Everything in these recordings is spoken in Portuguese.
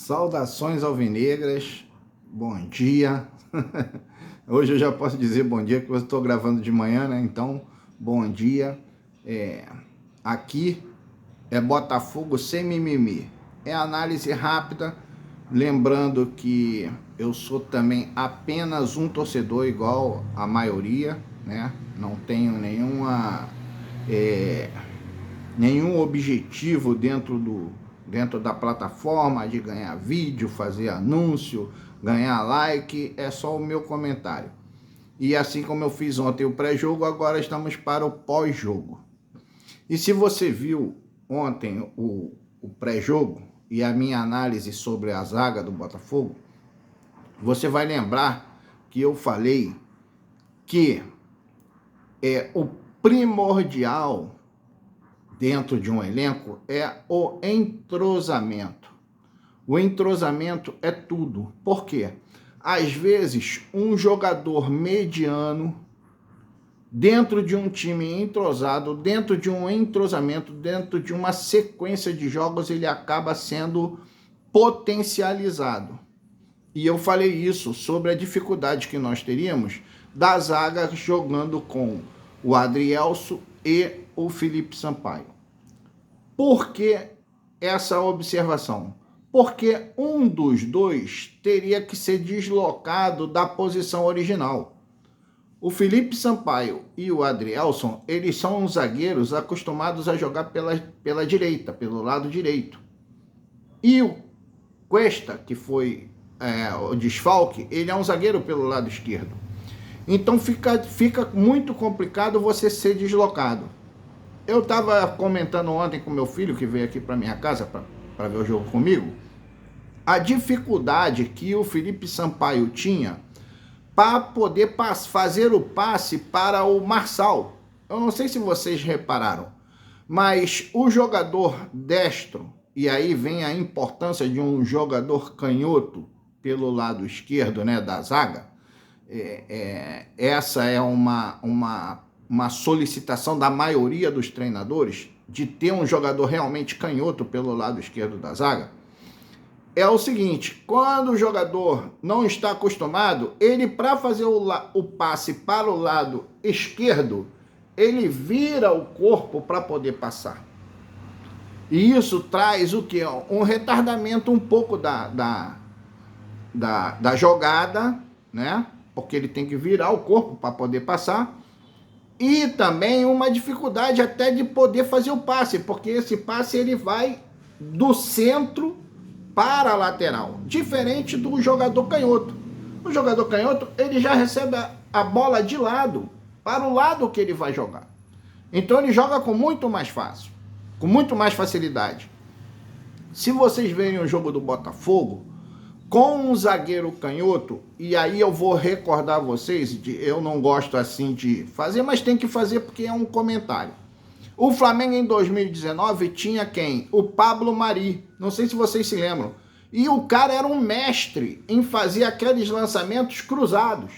Saudações alvinegras, bom dia. Hoje eu já posso dizer bom dia, porque eu estou gravando de manhã, né? Então, bom dia. Aqui é Botafogo sem mimimi. É análise rápida, lembrando que eu sou também apenas um torcedor igual a maioria, né? Não tenho nenhum objetivo dentro da plataforma de ganhar vídeo, fazer anúncio, ganhar like, é só o meu comentário. E assim como eu fiz ontem o pré-jogo, agora estamos para o pós-jogo. E se você viu ontem o pré-jogo e a minha análise sobre a zaga do Botafogo, você vai lembrar que eu falei que o primordial dentro de um elenco é o entrosamento. O entrosamento é tudo. Por quê? Às vezes, um jogador mediano, dentro de um time entrosado, dentro de um entrosamento, dentro de uma sequência de jogos, ele acaba sendo potencializado. E eu falei isso sobre a dificuldade que nós teríamos da zaga jogando com o Adrielson e o Felipe Sampaio. Por que essa observação? Porque um dos dois teria que ser deslocado da posição original. O Felipe Sampaio e o Adrielson, eles são zagueiros acostumados a jogar pela direita, pelo lado direito. E o Cuesta, que foi o desfalque, ele é um zagueiro pelo lado esquerdo. Então fica muito complicado você ser deslocado. Eu estava comentando ontem com meu filho, que veio aqui para minha casa para ver o jogo comigo, a dificuldade que o Felipe Sampaio tinha para poder fazer o passe para o Marçal. Eu não sei se vocês repararam, mas o jogador destro, e aí vem a importância de um jogador canhoto pelo lado esquerdo, né, da zaga. Essa é uma solicitação da maioria dos treinadores de ter um jogador realmente canhoto pelo lado esquerdo da zaga. É o seguinte, quando o jogador não está acostumado, ele, para fazer o passe para o lado esquerdo, ele vira o corpo para poder passar. E isso traz o quê? Um retardamento um pouco da jogada, né? Porque ele tem que virar o corpo para poder passar. E também uma dificuldade até de poder fazer o passe, porque esse passe ele vai do centro para a lateral, diferente do jogador canhoto. O jogador canhoto, ele já recebe a bola de lado, para o lado que ele vai jogar. Então ele joga com muito mais fácil, com muito mais facilidade. Se vocês verem o jogo do Botafogo, com um zagueiro canhoto, e aí eu vou recordar vocês, eu não gosto assim de fazer, mas tem que fazer porque é um comentário. O Flamengo em 2019 tinha quem? O Pablo Mari, não sei se vocês se lembram. E o cara era um mestre em fazer aqueles lançamentos cruzados.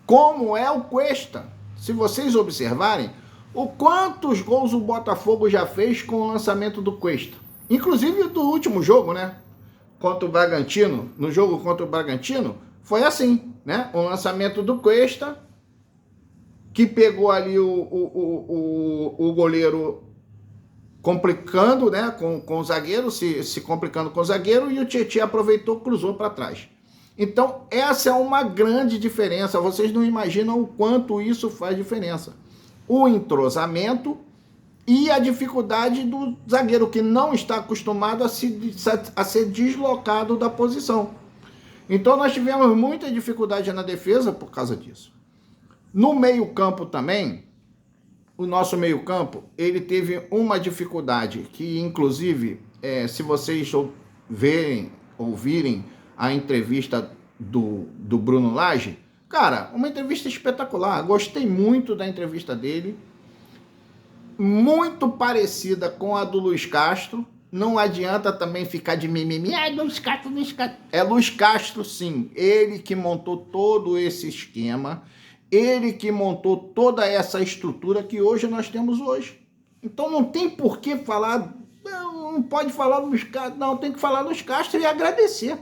Como é o Cuesta. Se vocês observarem, o quantos gols o Botafogo já fez com o lançamento do Cuesta. Inclusive do último jogo, né? Contra o Bragantino, no jogo contra o Bragantino, foi assim, né? Um lançamento do Cuesta, que pegou ali o goleiro complicando, né? Com o zagueiro, se complicando com o zagueiro, e o Tietchan aproveitou, cruzou para trás. Então, essa é uma grande diferença. Vocês não imaginam o quanto isso faz diferença. O entrosamento e a dificuldade do zagueiro que não está acostumado a ser deslocado da posição. Então nós tivemos muita dificuldade na defesa por causa disso. No meio-campo também, o nosso meio-campo, ele teve uma dificuldade que, inclusive, se vocês ouvirem a entrevista do Bruno Lage, cara, uma entrevista espetacular. Gostei muito da entrevista dele. Muito parecida com a do Luiz Castro. Não adianta também ficar de mimimi. Luiz Castro. É Luiz Castro, sim. Ele que montou todo esse esquema. Ele que montou toda essa estrutura que hoje nós temos hoje. Então não tem por que falar não pode falar dos Castro, não, tem que falar dos Castro e agradecer.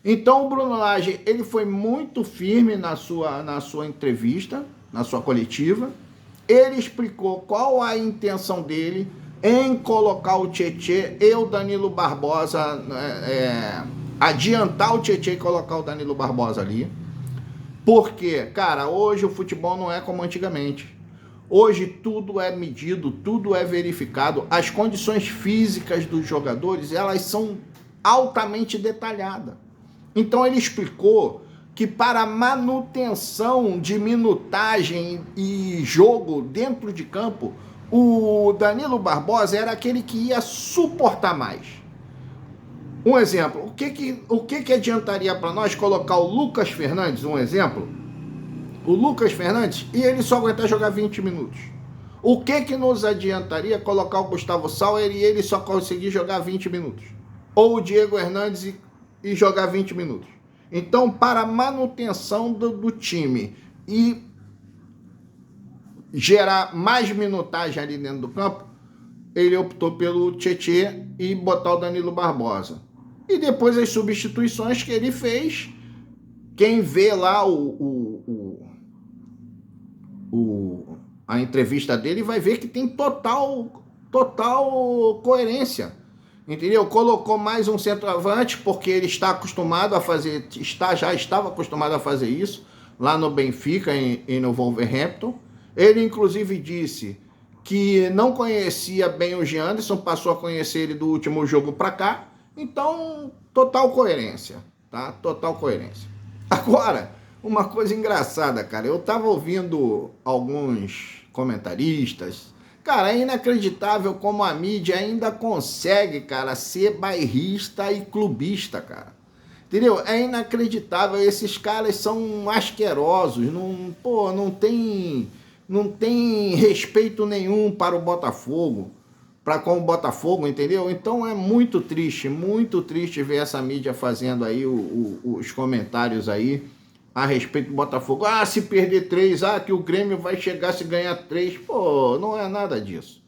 Então o Bruno Lage, ele foi muito firme na sua entrevista, na sua coletiva. Ele explicou qual a intenção dele em colocar o Tietê e o Danilo Barbosa, adiantar o Tietê e colocar o Danilo Barbosa ali. Porque, cara, hoje o futebol não é como antigamente. Hoje tudo é medido, tudo é verificado. As condições físicas dos jogadores, elas são altamente detalhadas. Então ele explicou que para manutenção de minutagem e jogo dentro de campo, o Danilo Barbosa era aquele que ia suportar mais. Um exemplo, o que adiantaria para nós colocar o Lucas Fernandes, um exemplo? O Lucas Fernandes, e ele só aguentar jogar 20 minutos. O que nos adiantaria colocar o Gustavo Sauer e ele só conseguir jogar 20 minutos? Ou o Diego Hernandes e jogar 20 minutos? Então, para manutenção do time e gerar mais minutagem ali dentro do campo, ele optou pelo Tietê e botar o Danilo Barbosa. E depois as substituições que ele fez, quem vê lá a entrevista dele vai ver que tem total coerência. Entendeu? Colocou mais um centroavante, porque ele está acostumado a fazer, já estava acostumado a fazer isso, lá no Benfica e no Wolverhampton. Ele, inclusive, disse que não conhecia bem o Gianderson, passou a conhecer ele do último jogo para cá. Então, total coerência, tá? Total coerência. Agora, uma coisa engraçada, cara, eu tava ouvindo alguns comentaristas. Cara, é inacreditável como a mídia ainda consegue, cara, ser bairrista e clubista, cara. Entendeu? É inacreditável. Esses caras são asquerosos. Não tem respeito nenhum para o Botafogo, com o Botafogo, entendeu? Então é muito triste ver essa mídia fazendo aí os comentários aí a respeito do Botafogo. Ah, se perder 3, que o Grêmio vai chegar se ganhar 3. Pô, não é nada disso,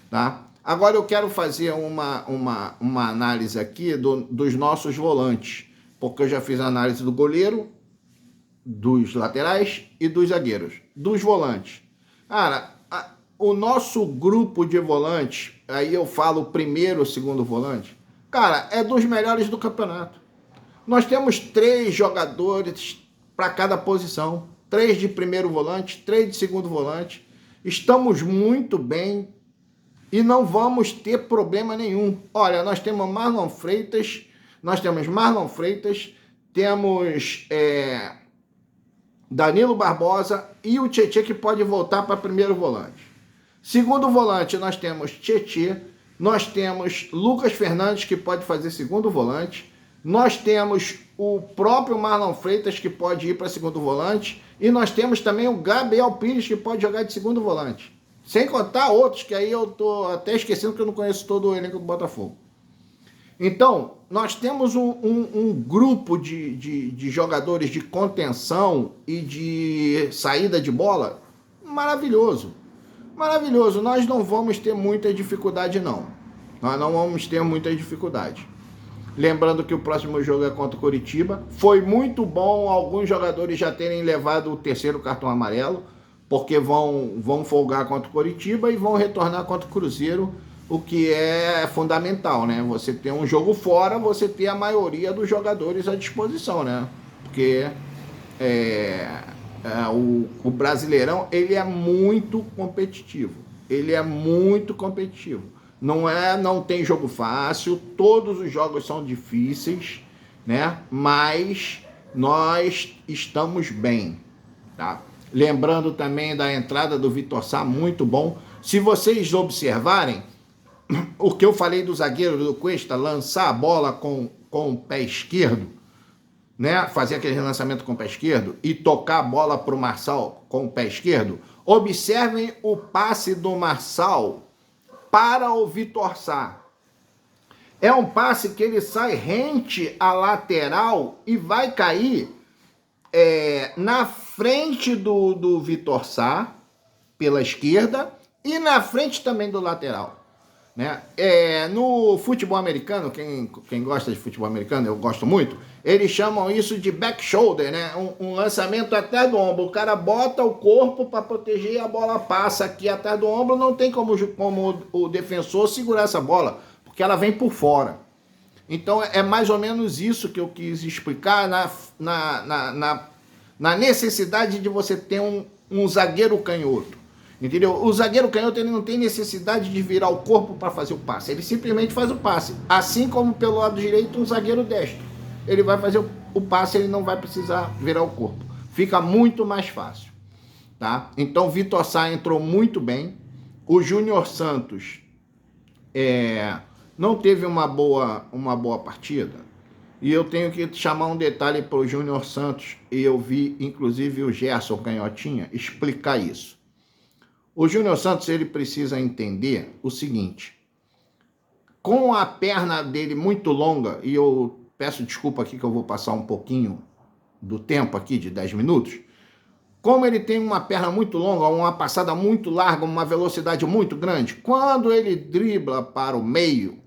tá? Agora eu quero fazer uma análise aqui dos nossos volantes, porque eu já fiz a análise do goleiro, dos laterais e dos zagueiros. Dos volantes. Cara, o nosso grupo de volantes, aí eu falo primeiro, segundo volante, cara, é dos melhores do campeonato. Nós temos 3 jogadores para cada posição, 3 de primeiro volante, 3 de segundo volante. Estamos muito bem e não vamos ter problema nenhum. Olha, nós temos Marlon Freitas, temos Danilo Barbosa e o Tietê, que pode voltar para primeiro volante. Segundo volante, nós temos Tietê, nós temos Lucas Fernandes, que pode fazer segundo volante, nós temos o próprio Marlon Freitas, que pode ir para segundo volante, e nós temos também o Gabriel Pires, que pode jogar de segundo volante. Sem contar outros, que aí eu tô até esquecendo, que eu não conheço todo o elenco do Botafogo. Então, nós temos um grupo de jogadores de contenção e de saída de bola maravilhoso. Maravilhoso. Nós não vamos ter muita dificuldade, não. Nós não vamos ter muita dificuldade. Lembrando que o próximo jogo é contra o Coritiba. Foi muito bom alguns jogadores já terem levado o 3º cartão amarelo, porque vão folgar contra o Coritiba e vão retornar contra o Cruzeiro, o que é fundamental, né? Você ter um jogo fora, você ter a maioria dos jogadores à disposição, né? Porque o Brasileirão, ele é muito competitivo. Não tem jogo fácil, todos os jogos são difíceis, né? Mas nós estamos bem, tá? Lembrando também da entrada do Vitor Sá, muito bom. Se vocês observarem, o que eu falei do zagueiro do Cuesta, lançar a bola com o pé esquerdo, né? Fazer aquele lançamento com o pé esquerdo e tocar a bola para o Marçal com o pé esquerdo. Observem o passe do Marçal para o Vitor Sá. É um passe que ele sai rente à lateral e vai cair na frente do Vitor Sá, pela esquerda, e na frente também do lateral. né? No futebol americano, quem gosta de futebol americano, eu gosto muito, eles chamam isso de back shoulder, né? Um lançamento atrás do ombro. O cara bota o corpo para proteger e a bola passa aqui atrás do ombro. Não tem como o defensor segurar essa bola, porque ela vem por fora. Então é mais ou menos isso que eu quis explicar na necessidade de você ter um zagueiro canhoto. Entendeu? O zagueiro canhoto, ele não tem necessidade de virar o corpo para fazer o passe. Ele simplesmente faz o passe. Assim como pelo lado direito, um zagueiro destro. Ele vai fazer o passe, ele não vai precisar virar o corpo. Fica muito mais fácil. Tá? Então, Vitor Sá entrou muito bem. O Júnior Santos não teve uma boa partida. E eu tenho que chamar um detalhe para o Júnior Santos. E eu vi, inclusive, o Gerson Canhotinha explicar isso. O Júnior Santos, ele precisa entender o seguinte: com a perna dele muito longa, e eu peço desculpa aqui que eu vou passar um pouquinho do tempo aqui, de 10 minutos, como ele tem uma perna muito longa, uma passada muito larga, uma velocidade muito grande, quando ele dribla para o meio,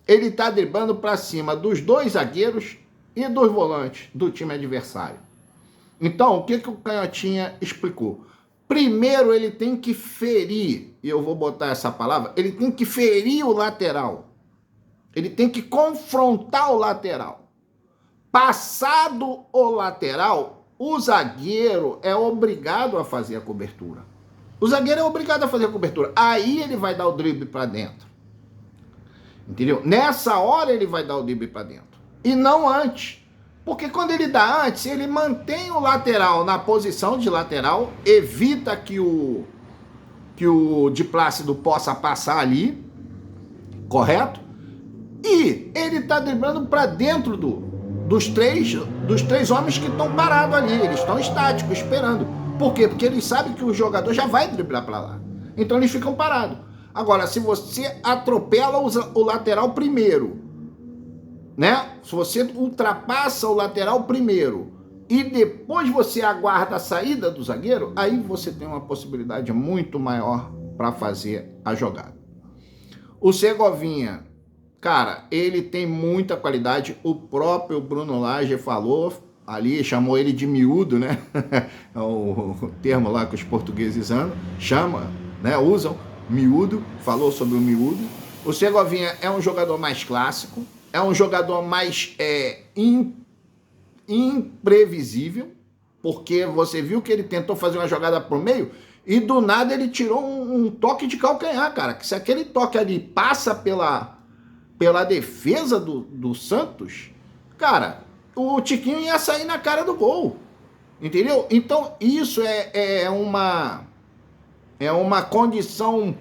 ele está driblando para cima dos dois zagueiros e dos volantes do time adversário. Então, o que o Canhotinha explicou? Primeiro ele tem que ferir, e eu vou botar essa palavra, ele tem que ferir o lateral. Ele tem que confrontar o lateral. Passado o lateral, o zagueiro é obrigado a fazer a cobertura. O zagueiro é obrigado a fazer a cobertura. Aí ele vai dar o drible para dentro. Entendeu? Nessa hora ele vai dar o drible para dentro. E não antes. Porque quando ele dá antes, ele mantém o lateral na posição de lateral, evita que o de Plácido possa passar ali, correto? E ele está driblando para dentro dos três homens que estão parados ali, eles estão estáticos, esperando. Por quê? Porque eles sabem que o jogador já vai driblar para lá. Então eles ficam parados. Agora, se você atropela o lateral primeiro, né? Se você ultrapassa o lateral primeiro e depois você aguarda a saída do zagueiro, aí você tem uma possibilidade muito maior para fazer a jogada. O Segovinha, cara, ele tem muita qualidade. O próprio Bruno Lage falou ali, chamou ele de miúdo, né? É o termo lá que os portugueses usam, miúdo, falou sobre o miúdo. O Segovinha é um jogador mais clássico, é um jogador mais imprevisível, porque você viu que ele tentou fazer uma jogada pro meio e do nada ele tirou um toque de calcanhar, cara. Que se aquele toque ali passa pela defesa do Santos, cara, o Tiquinho ia sair na cara do gol, entendeu? Então isso é uma condição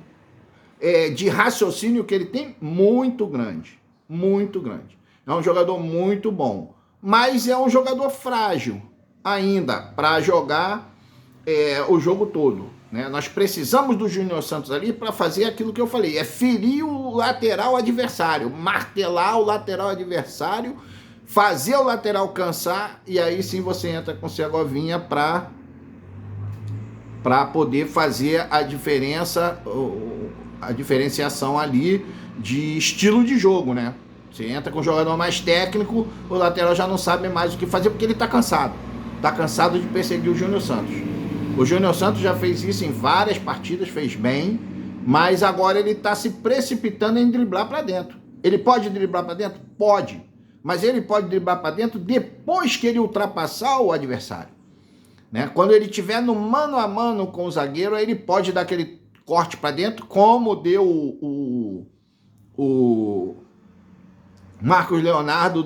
de raciocínio que ele tem muito grande. Muito grande. É um jogador muito bom, mas é um jogador frágil ainda para jogar o jogo todo, né? Nós precisamos do Júnior Santos ali para fazer aquilo que eu falei, ferir o lateral adversário, martelar o lateral adversário, fazer o lateral cansar, e aí sim você entra com o Segovinha para poder fazer a diferenciação ali de estilo de jogo, né? Você entra com um jogador mais técnico, o lateral já não sabe mais o que fazer porque ele tá cansado. Tá cansado de perseguir o Júnior Santos. O Júnior Santos já fez isso em várias partidas, fez bem, mas agora ele tá se precipitando em driblar para dentro. Ele pode driblar para dentro? Pode. Mas ele pode driblar para dentro depois que ele ultrapassar o adversário, né? Quando ele estiver no mano a mano com o zagueiro, ele pode dar aquele corte para dentro, como deu o Marcos Leonardo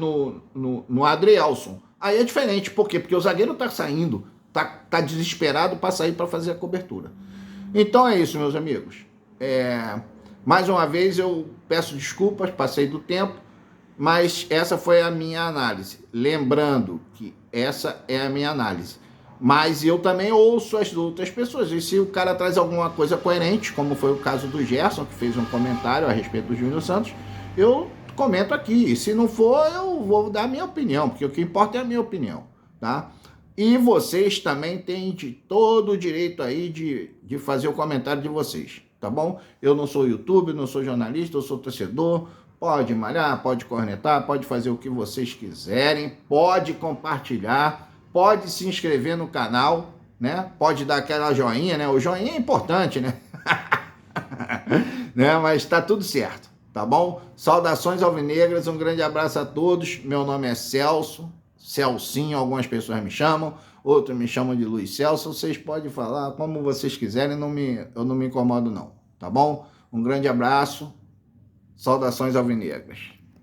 no Adrielson. Aí é diferente, por quê? Porque o zagueiro tá saindo, tá desesperado para sair para fazer a cobertura. Então é isso, meus amigos. Mais uma vez eu peço desculpas, passei do tempo, mas essa foi a minha análise. Lembrando que essa é a minha análise. Mas eu também ouço as outras pessoas. E se o cara traz alguma coisa coerente, como foi o caso do Gerson, que fez um comentário a respeito do Júnior Santos, eu comento aqui. E se não for, eu vou dar a minha opinião, porque o que importa é a minha opinião, tá? E vocês também têm todo o direito aí de fazer o comentário de vocês, tá? tá bom? Eu não sou youtuber, não sou jornalista, eu sou torcedor. Pode malhar, pode cornetar, pode fazer o que vocês quiserem, pode compartilhar, pode se inscrever no canal, né? Pode dar aquela joinha, né? O joinha é importante, né? Né? Mas tá tudo certo, tá bom? Saudações alvinegras, um grande abraço a todos. Meu nome é Celso, Celcinho, algumas pessoas me chamam, outros me chamam de Luiz Celso. Vocês podem falar como vocês quiserem, eu não me incomodo não, tá bom? Um grande abraço, saudações alvinegras.